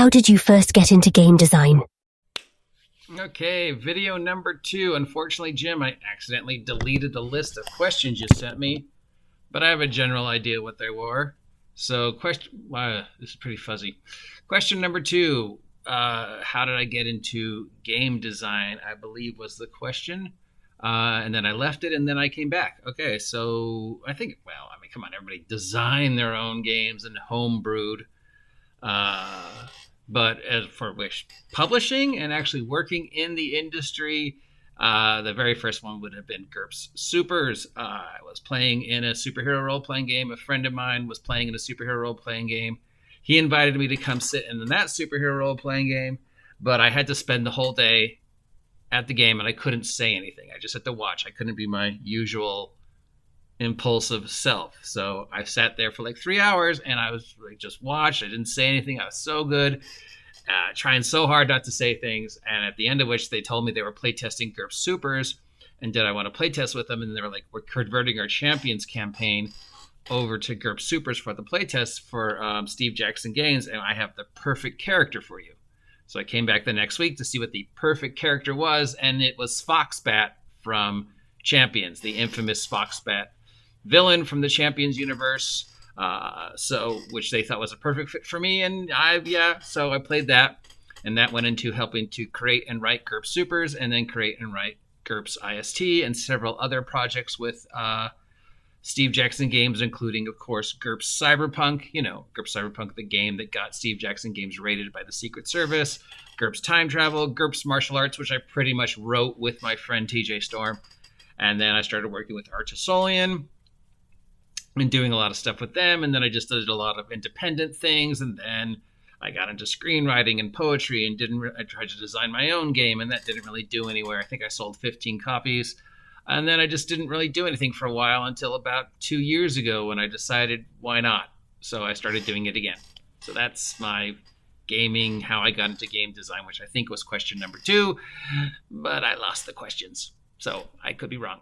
How did you first get into game design? Okay, video number 2. Unfortunately, Jim, I accidentally deleted the list of questions you sent me, but I have a general idea what they were. So, this is pretty fuzzy. Question number 2. How did I get into game design, I believe was the question. And then I left it and then I came back. Okay, so I think, come on, everybody design their own games and homebrewed. But as for which publishing and actually working in the industry, the very first one would have been GURPS Supers. I was playing in a superhero role-playing game. A friend of mine was playing in a superhero role-playing game. He invited me to come sit in that superhero role-playing game, but I had to spend the whole day at the game, and I couldn't say anything. I just had to watch. I couldn't be my usual impulsive self. So I sat there for like 3 hours, and I was like, just watched. I didn't say anything. I was so good, trying so hard not to say things. And at the end of which they told me they were playtesting GURPS Supers, and did I want to playtest with them? And they were like, we're converting our Champions campaign over to GURPS Supers for the playtest for Steve Jackson Games, and I have the perfect character for you. So I came back the next week to see what the perfect character was, and it was Foxbat from Champions, the infamous Foxbat villain from the Champions universe, which they thought was a perfect fit for me, and so I played that, and that went into helping to create and write GURPS Supers, and then create and write GURPS IST, and several other projects with Steve Jackson Games, including, of course, GURPS Cyberpunk, GURPS Cyberpunk, the game that got Steve Jackson Games raided by the Secret Service, GURPS Time Travel, GURPS Martial Arts, which I pretty much wrote with my friend TJ Storm, and then I started working with Artisolian and doing a lot of stuff with them, and then I just did a lot of independent things, and then I got into screenwriting and poetry, and I tried to design my own game, and that didn't really do anywhere. I think I sold 15 copies. And then I just didn't really do anything for a while until about 2 years ago when I decided, why not? So I started doing it again. So that's my gaming, how I got into game design, which I think was question number 2, but I lost the questions. So I could be wrong.